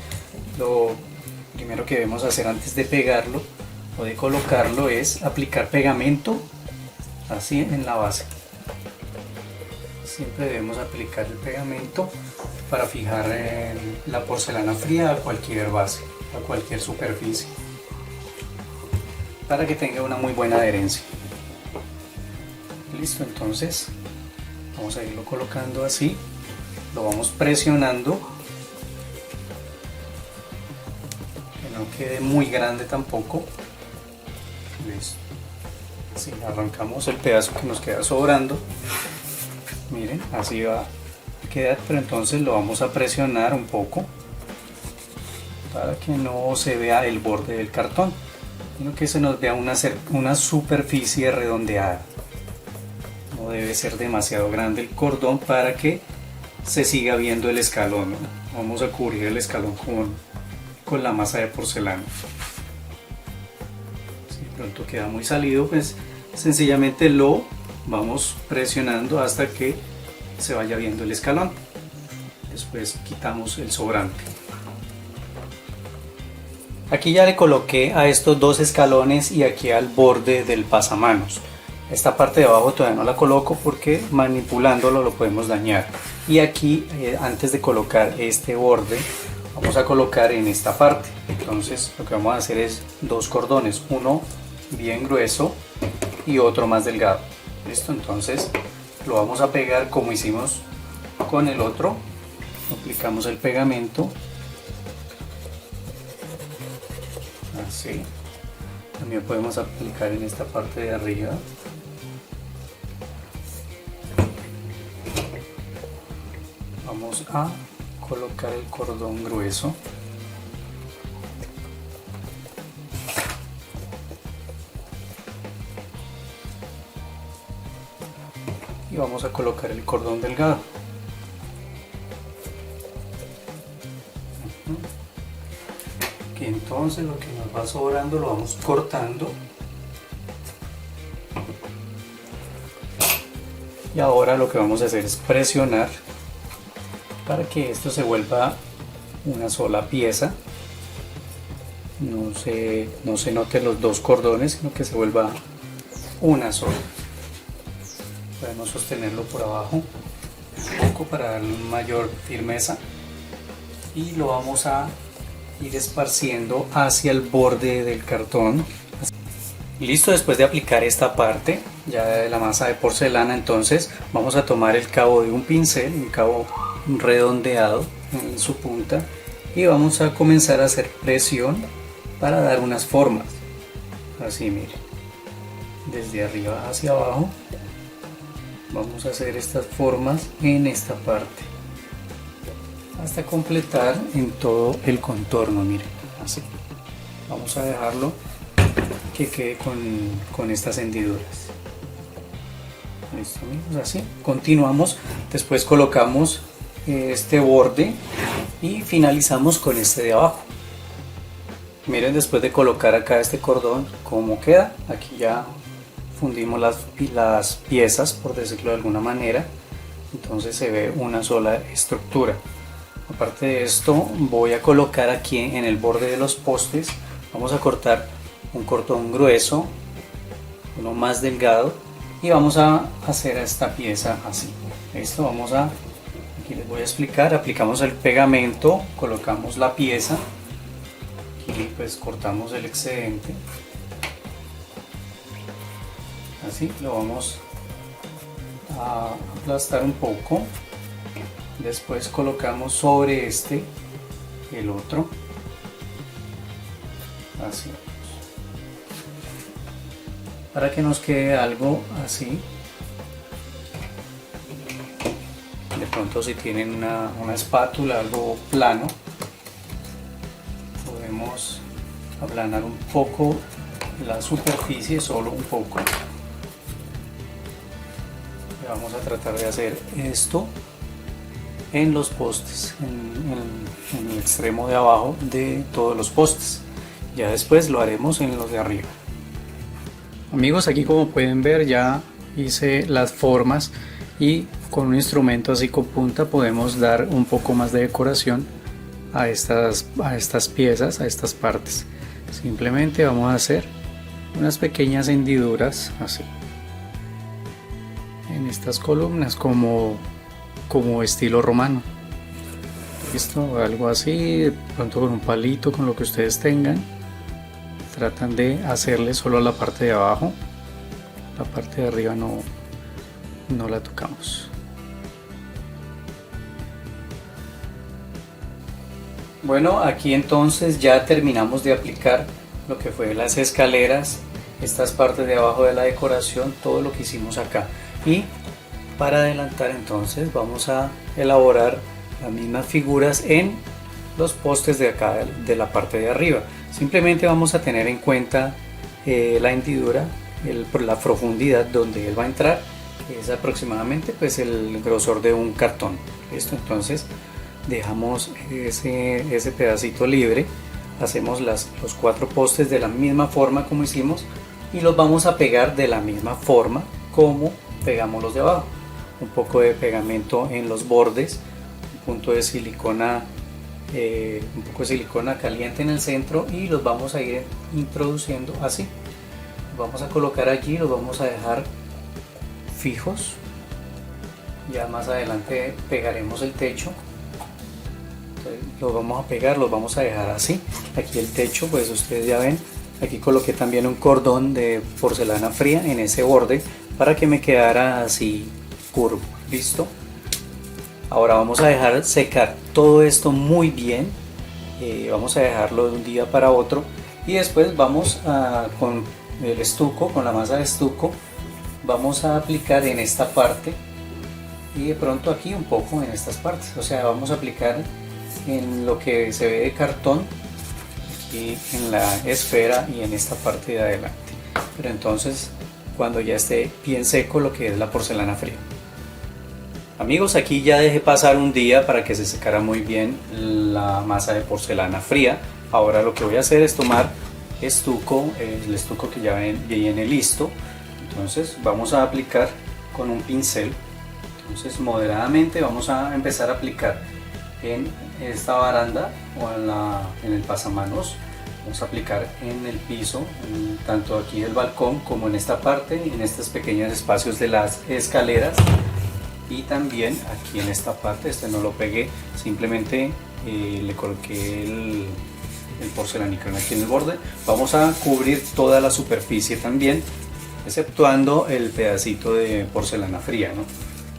lo primero que debemos hacer antes de pegarlo o de colocarlo es aplicar pegamento así en la base. Siempre debemos aplicar el pegamento para fijar la porcelana fría a cualquier base, a cualquier superficie, para que tenga una muy buena adherencia. Listo, entonces vamos a irlo colocando así, lo vamos presionando, que no quede muy grande tampoco. Listo, así arrancamos el pedazo que nos queda sobrando. Miren, así va a quedar, pero entonces lo vamos a presionar un poco para que no se vea el borde del cartón, sino que se nos vea una superficie redondeada. No debe ser demasiado grande el cordón para que se siga viendo el escalón, ¿no? Vamos a cubrir el escalón con la masa de porcelana. Si de pronto queda muy salido, pues sencillamente lo vamos presionando hasta que se vaya viendo el escalón. Después quitamos el sobrante. Aquí ya le coloqué a estos dos escalones y aquí al borde del pasamanos. Esta parte de abajo todavía no la coloco porque manipulándolo lo podemos dañar. Y aquí antes de colocar este borde vamos a colocar en esta parte. Entonces lo que vamos a hacer es dos cordones, uno bien grueso y otro más delgado. Listo, entonces lo vamos a pegar como hicimos con el otro. Aplicamos el pegamento así. También podemos aplicar en esta parte de arriba. Vamos a colocar el cordón grueso. Y vamos a colocar el cordón delgado. entonces lo que nos va sobrando lo vamos cortando. Y ahora lo que vamos a hacer es presionar para que esto se vuelva una sola pieza. No se noten los dos cordones, sino que se vuelva una sola. Podemos sostenerlo por abajo un poco para darle mayor firmeza y lo vamos a ir esparciendo hacia el borde del cartón. Listo, después de aplicar esta parte ya de la masa de porcelana, entonces vamos a tomar el cabo de un pincel, un cabo redondeado en su punta, y vamos a comenzar a hacer presión para dar unas formas. Así, miren, desde arriba hacia abajo vamos a hacer estas formas en esta parte hasta completar en todo el contorno. Miren, así vamos a dejarlo que quede con estas hendiduras. Listo, amigos, así continuamos. Después colocamos este borde y finalizamos con este de abajo. Miren, después de colocar acá este cordón, cómo queda. Aquí ya fundimos las piezas, por decirlo de alguna manera, entonces se ve una sola estructura. Aparte de esto, voy a colocar aquí en el borde de los postes, vamos a cortar un cordón grueso, uno más delgado, y vamos a hacer esta pieza así. Esto aquí les voy a explicar. Aplicamos el pegamento, colocamos la pieza, aquí pues cortamos el excedente, así lo vamos a aplastar un poco. Después colocamos sobre este el otro, así, para que nos quede algo así. De pronto, si tienen una espátula, algo plano, podemos aplanar un poco la superficie, solo un poco. Y vamos a tratar de hacer esto en los postes, en el extremo de abajo de todos los postes. Ya después lo haremos en los de arriba. Amigos, aquí como pueden ver ya hice las formas, y con un instrumento así con punta podemos dar un poco más de decoración a estas piezas, a estas partes. Simplemente vamos a hacer unas pequeñas hendiduras así en estas columnas, como estilo romano. Listo, algo así, de pronto con un palito, con lo que ustedes tengan. Tratan de hacerle solo a la parte de abajo, la parte de arriba no la tocamos. Bueno, aquí entonces ya terminamos de aplicar lo que fue las escaleras, estas partes de abajo de la decoración, todo lo que hicimos acá. Y para adelantar, entonces vamos a elaborar las mismas figuras en los postes de acá, de la parte de arriba. Simplemente vamos a tener en cuenta la hendidura, la profundidad donde él va a entrar, que es aproximadamente pues el grosor de un cartón. ¿Listo? Entonces dejamos ese pedacito libre, hacemos los 4 postes de la misma forma como hicimos, y los vamos a pegar de la misma forma como pegamos los de abajo. Un poco de pegamento en los bordes, un poco de silicona caliente en el centro, y los vamos a ir introduciendo así. Los vamos a colocar allí, los vamos a dejar fijos. Ya más adelante pegaremos el techo. Entonces, los vamos a pegar, los vamos a dejar así. Aquí el techo, pues ustedes ya ven, aquí coloqué también un cordón de porcelana fría en ese borde para que me quedara así curvo. Listo. Ahora vamos a dejar secar todo esto muy bien. Vamos a dejarlo de un día para otro, y después vamos con el estuco, con la masa de estuco, vamos a aplicar en esta parte, y de pronto aquí un poco en estas partes. O sea, vamos a aplicar en lo que se ve de cartón, aquí en la esfera y en esta parte de adelante. Pero entonces, cuando ya esté bien seco lo que es la porcelana fría. Amigos, aquí ya dejé pasar un día para que se secara muy bien la masa de porcelana fría. Ahora lo que voy a hacer es tomar estuco, el estuco que ya viene listo. Entonces vamos a aplicar con un pincel. Entonces moderadamente vamos a empezar a aplicar en esta baranda o en el pasamanos. Vamos a aplicar en el piso, tanto aquí del balcón como en esta parte, en estos pequeños espacios de las escaleras, y también aquí en esta parte. Este no lo pegué, simplemente le coloqué el porcelanicrón aquí en el borde. Vamos a cubrir toda la superficie también, exceptuando el pedacito de porcelana fría, ¿no?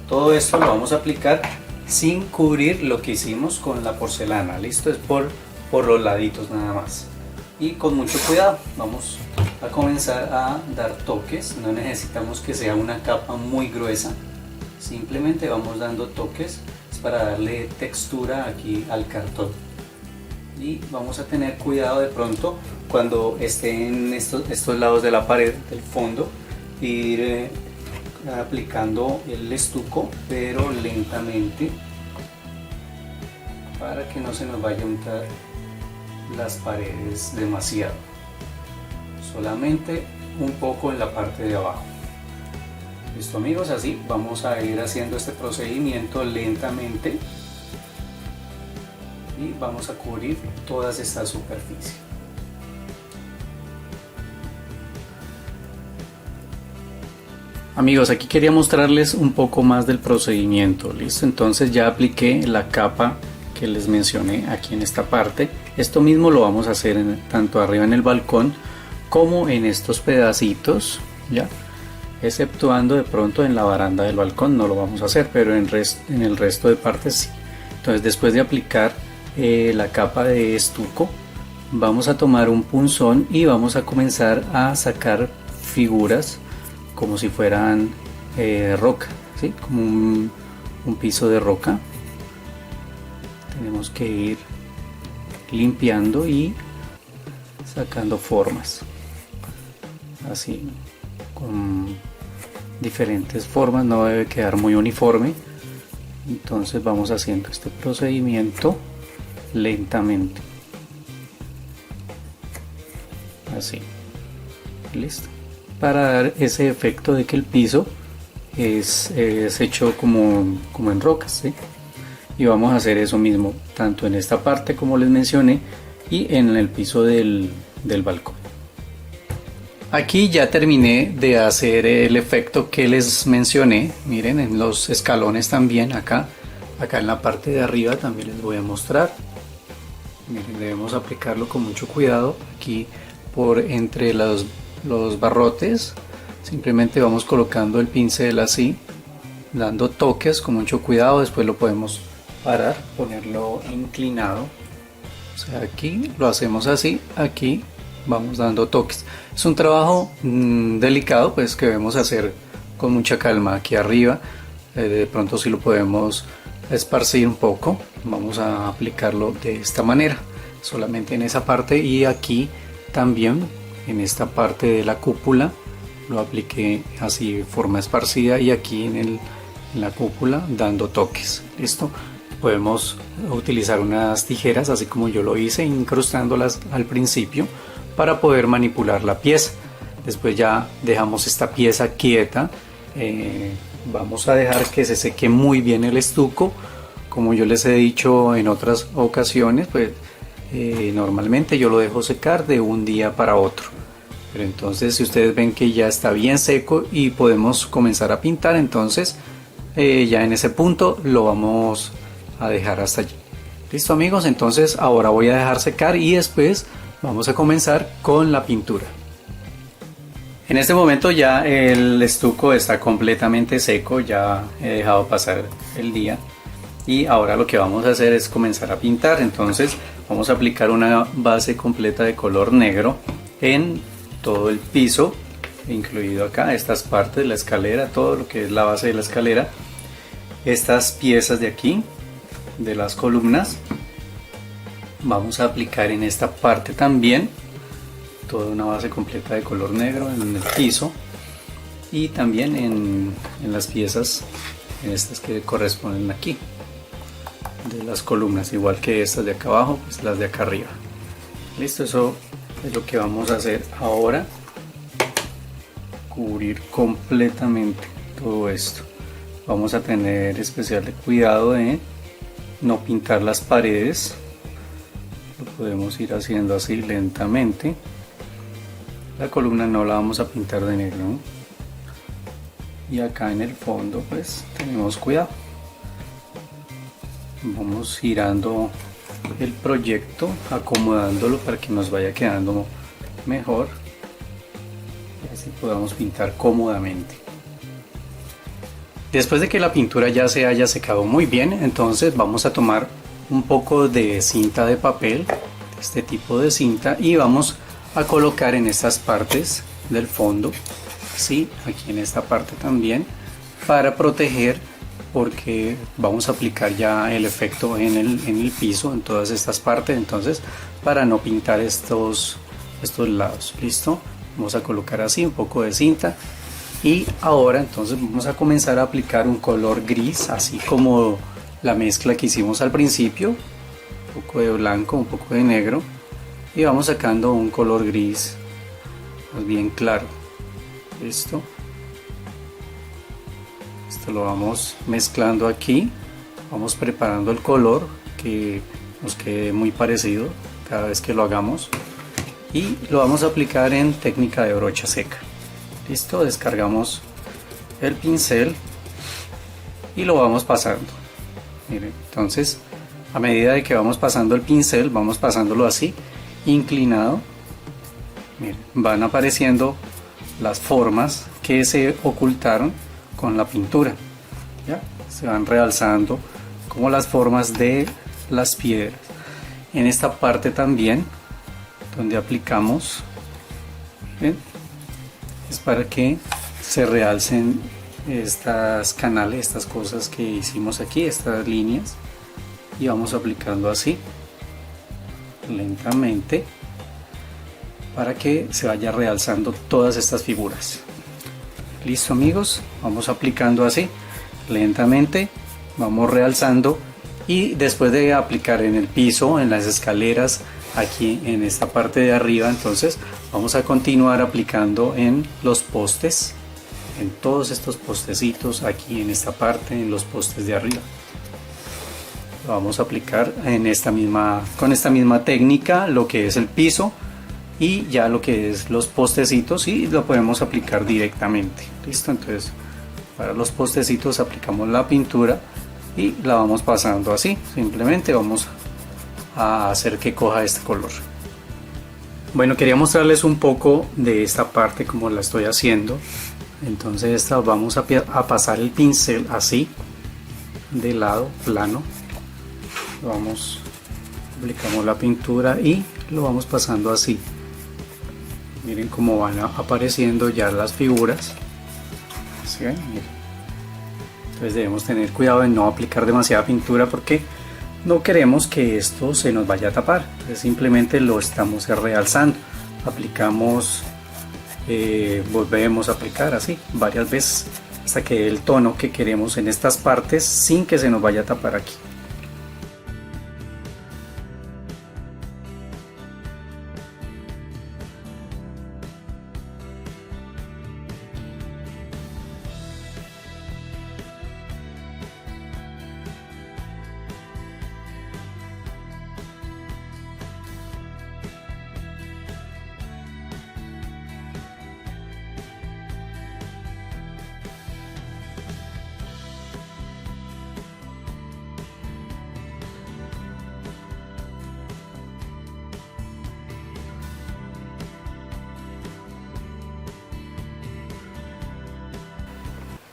Todo esto lo vamos a aplicar sin cubrir lo que hicimos con la porcelana. Listo, es por los laditos nada más. Y con mucho cuidado vamos a comenzar a dar toques. No necesitamos que sea una capa muy gruesa, simplemente vamos dando toques para darle textura aquí al cartón. Y vamos a tener cuidado de pronto cuando esté en estos lados de la pared del fondo, ir aplicando el estuco, pero lentamente, para que no se nos vaya a untar las paredes demasiado, solamente un poco en la parte de abajo. Listo amigos, así vamos a ir haciendo este procedimiento lentamente y vamos a cubrir todas estas superficies. Amigos, aquí quería mostrarles un poco más del procedimiento. Listo, entonces ya apliqué la capa que les mencioné aquí en esta parte. Esto mismo lo vamos a hacer tanto arriba en el balcón como en estos pedacitos, ya, exceptuando de pronto en la baranda del balcón no lo vamos a hacer, pero en el resto de partes sí. Entonces después de aplicar la capa de estuco, vamos a tomar un punzón y vamos a comenzar a sacar figuras como si fueran roca, ¿sí? Como un piso de roca. Tenemos que ir limpiando y sacando formas así, con diferentes formas, no debe quedar muy uniforme. Entonces vamos haciendo este procedimiento lentamente, así, listo, para dar ese efecto de que el piso es hecho como en rocas, ¿sí? Y vamos a hacer eso mismo tanto en esta parte como les mencioné y en el piso del balcón. Aquí ya terminé de hacer el efecto que les mencioné. Miren, en los escalones también, acá en la parte de arriba también les voy a mostrar. Miren, debemos aplicarlo con mucho cuidado aquí por entre los barrotes. Simplemente vamos colocando el pincel así, dando toques con mucho cuidado. Después lo podemos parar, ponerlo inclinado, o sea, aquí lo hacemos así, aquí vamos dando toques. Es un trabajo delicado, pues, que debemos hacer con mucha calma. Aquí arriba de pronto si lo podemos esparcir un poco, vamos a aplicarlo de esta manera, solamente en esa parte, y aquí también en esta parte de la cúpula lo apliqué así de forma esparcida, y aquí en la cúpula dando toques. Listo, podemos utilizar unas tijeras así como yo lo hice, incrustándolas al principio para poder manipular la pieza. Después ya dejamos esta pieza quieta, vamos a dejar que se seque muy bien el estuco. Como yo les he dicho en otras ocasiones, pues normalmente yo lo dejo secar de un día para otro, pero entonces si ustedes ven que ya está bien seco y podemos comenzar a pintar, entonces ya en ese punto lo vamos a dejar hasta allí. Listo amigos, entonces ahora voy a dejar secar y después vamos a comenzar con la pintura. En este momento ya el estuco está completamente seco, ya he dejado pasar el día y ahora lo que vamos a hacer es comenzar a pintar. Entonces vamos a aplicar una base completa de color negro en todo el piso, incluido acá estas partes, la escalera, todo lo que es la base de la escalera, estas piezas de aquí de las columnas. Vamos a aplicar en esta parte también toda una base completa de color negro en el piso, y también en las piezas, en estas que corresponden aquí de las columnas, igual que estas de acá abajo, pues las de acá arriba. Listo, eso es lo que vamos a hacer ahora. Cubrir completamente todo esto. Vamos a tener especial cuidado de no pintar las paredes. Lo podemos ir haciendo así lentamente. La columna no la vamos a pintar de negro, ¿no? Y acá en el fondo pues tenemos cuidado. Vamos girando el proyecto, acomodándolo para que nos vaya quedando mejor y así podamos pintar cómodamente. Después de que la pintura ya se haya secado muy bien, entonces vamos a tomar un poco de cinta de papel, este tipo de cinta, y vamos a colocar en estas partes del fondo, ¿sí? Aquí en esta parte también, para proteger, porque vamos a aplicar ya el efecto en el piso, en todas estas partes, entonces para no pintar estos lados. Listo, vamos a colocar así un poco de cinta. Y ahora entonces vamos a comenzar a aplicar un color gris, así como la mezcla que hicimos al principio, un poco de blanco, un poco de negro, y vamos sacando un color gris más bien claro. Listo, esto lo vamos mezclando aquí, vamos preparando el color que nos quede muy parecido cada vez que lo hagamos, y lo vamos a aplicar en técnica de brocha seca. Listo, descargamos el pincel y lo vamos pasando. Miren, entonces a medida de que vamos pasando el pincel, vamos pasándolo así, inclinado. Miren, van apareciendo las formas que se ocultaron con la pintura. ¿Ya? Se van realzando como las formas de las piedras. En esta parte también, donde aplicamos, ¿ven? Es para que se realcen estas canales, estas cosas que hicimos aquí, estas líneas, y vamos aplicando así lentamente para que se vaya realzando todas estas figuras. Listo amigos, vamos aplicando así lentamente, vamos realzando, y después de aplicar en el piso, en las escaleras, aquí en esta parte de arriba, entonces vamos a continuar aplicando en los postes, en todos estos postecitos, aquí en esta parte, en los postes de arriba. Lo vamos a aplicar en con esta misma técnica, lo que es el piso, y ya lo que es los postecitos, y lo podemos aplicar directamente. Listo, entonces para los postecitos aplicamos la pintura y la vamos pasando así, simplemente vamos a hacer que coja este color. Bueno, quería mostrarles un poco de esta parte como la estoy haciendo. Entonces vamos a pasar el pincel así de lado plano, aplicamos la pintura y lo vamos pasando así. Miren cómo van apareciendo ya las figuras. ¿Sí ven? Miren. Entonces debemos tener cuidado de no aplicar demasiada pintura porque no queremos que esto se nos vaya a tapar. Entonces simplemente lo estamos realzando. Aplicamos, volvemos a aplicar así varias veces hasta que dé el tono que queremos en estas partes sin que se nos vaya a tapar aquí.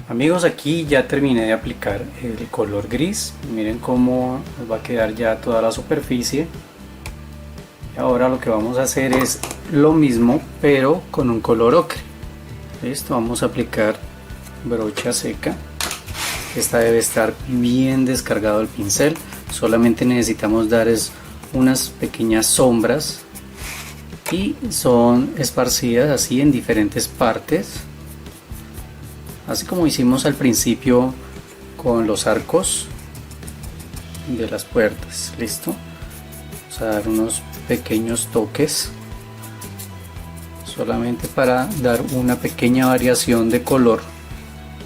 Amigos, aquí ya terminé de aplicar el color gris. Miren cómo nos va a quedar ya toda la superficie. Y ahora lo que vamos a hacer es lo mismo pero con un color ocre. Listo, vamos a aplicar brocha seca. Esta debe estar bien descargado el pincel. Solamente necesitamos dar unas pequeñas sombras y son esparcidas así en diferentes partes, así como hicimos al principio con los arcos de las puertas. Listo, Vamos a dar unos pequeños toques solamente para dar una pequeña variación de color,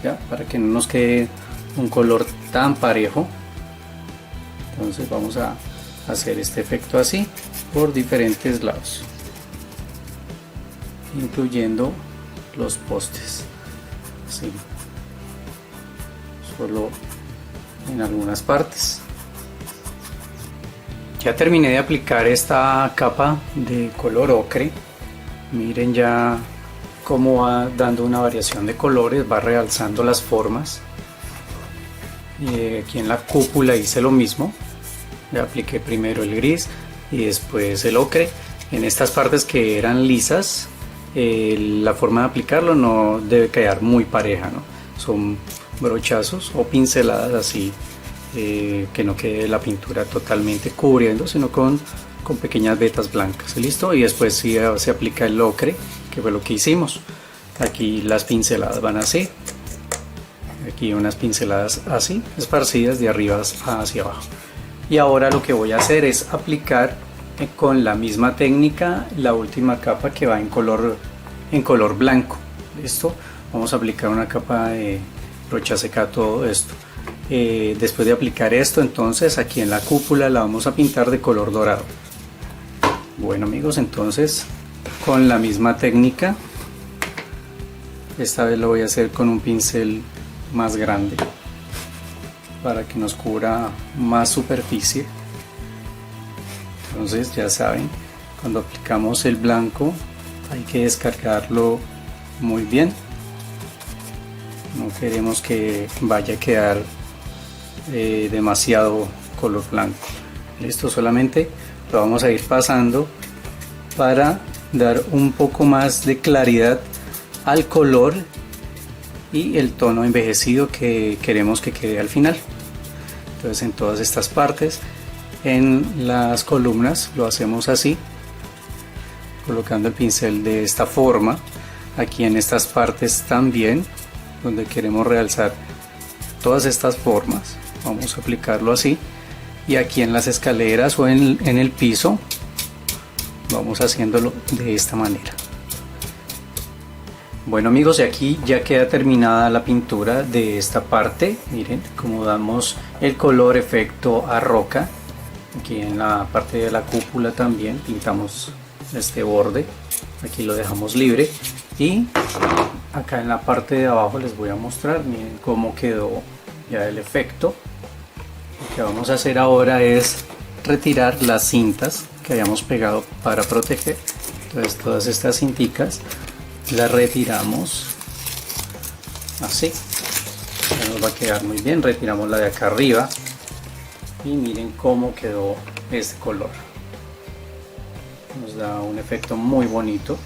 ¿ya? Para que no nos quede un color tan parejo. Entonces vamos a hacer este efecto así por diferentes lados, incluyendo los postes, así, solo en algunas partes. Ya terminé de aplicar esta capa de color ocre. Miren ya cómo va dando una variación de colores, va realzando las formas. Aquí en la cúpula hice lo mismo. Le apliqué primero el gris y después el ocre. En estas partes que eran lisas, la forma de aplicarlo no debe quedar muy pareja, ¿no? Son brochazos o pinceladas así, que no quede la pintura totalmente cubriendo, sino con pequeñas vetas blancas. ¿Listo? Y después sí, se aplica el ocre, que fue lo que hicimos. Aquí las pinceladas van así, aquí unas pinceladas así, esparcidas de arriba hacia abajo. Y ahora lo que voy a hacer es aplicar con la misma técnica la última capa, que va en color blanco. ¿Listo? Vamos a aplicar una capa de brocha seca a todo esto. Después de aplicar esto, entonces aquí en la cúpula la vamos a pintar de color dorado. Bueno amigos, entonces con la misma técnica, esta vez lo voy a hacer con un pincel más grande para que nos cubra más superficie. Entonces ya saben, cuando aplicamos el blanco hay que descargarlo muy bien. No queremos que vaya a quedar demasiado color blanco. Listo, solamente lo vamos a ir pasando para dar un poco más de claridad al color y el tono envejecido que queremos que quede al final. Entonces en todas estas partes, en las columnas lo hacemos así, colocando el pincel de esta forma. Aquí en estas partes también, donde queremos realzar todas estas formas, vamos a aplicarlo así. Y aquí en las escaleras o en el piso vamos haciéndolo de esta manera. Bueno amigos, y aquí ya queda terminada la pintura de esta parte. Miren cómo damos el color efecto a roca. Aquí en la parte de la cúpula también pintamos este borde, aquí lo dejamos libre. Y acá en la parte de abajo les voy a mostrar, miren cómo quedó ya el efecto. Lo que vamos a hacer ahora es retirar las cintas que habíamos pegado para proteger. Entonces todas estas cinticas las retiramos así, ya nos va a quedar muy bien. Retiramos la de acá arriba y miren cómo quedó este color, nos da un efecto muy bonito.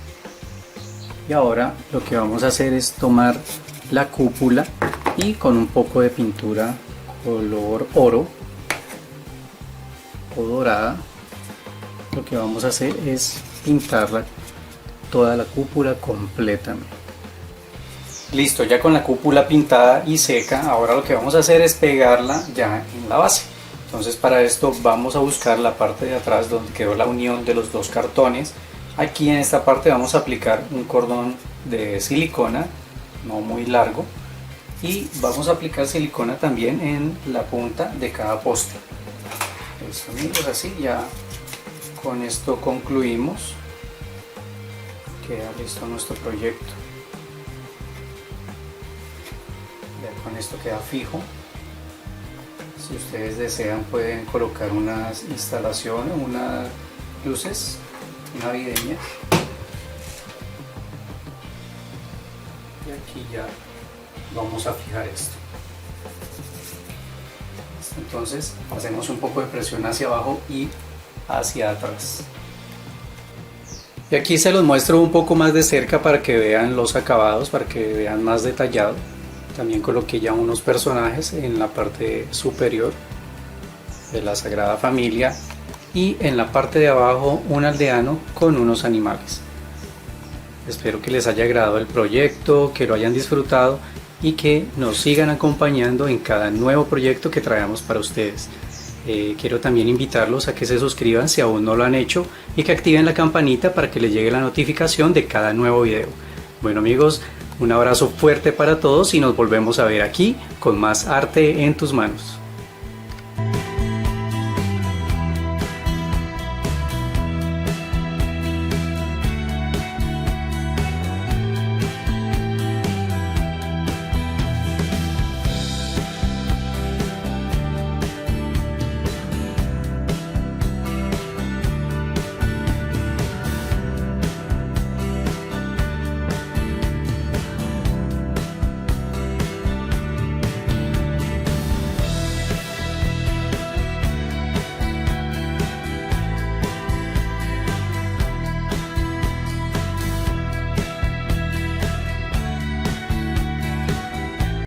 Y ahora lo que vamos a hacer es tomar la cúpula y con un poco de pintura color oro o dorada, lo que vamos a hacer es pintarla toda la cúpula completamente. Listo, ya con la cúpula pintada y seca, ahora lo que vamos a hacer es pegarla ya en la base. Entonces para esto vamos a buscar la parte de atrás donde quedó la unión de los dos cartones. Aquí en esta parte vamos a aplicar un cordón de silicona, no muy largo, y vamos a aplicar silicona también en la punta de cada poste. Listo amigos, así ya con esto concluimos. Queda listo nuestro proyecto. Ya con esto queda fijo. Si ustedes desean pueden colocar unas instalaciones, unas luces navideñas. Y aquí ya vamos a fijar esto. Entonces hacemos un poco de presión hacia abajo y hacia atrás. Y aquí se los muestro un poco más de cerca para que vean los acabados, para que vean más detallado. También coloqué ya unos personajes en la parte superior de la Sagrada Familia y en la parte de abajo un aldeano con unos animales. Espero que les haya agradado el proyecto, que lo hayan disfrutado y que nos sigan acompañando en cada nuevo proyecto que traemos para ustedes. Quiero también invitarlos a que se suscriban si aún no lo han hecho y que activen la campanita para que les llegue la notificación de cada nuevo video. Bueno amigos, un abrazo fuerte para todos y nos volvemos a ver aquí con más arte en tus manos.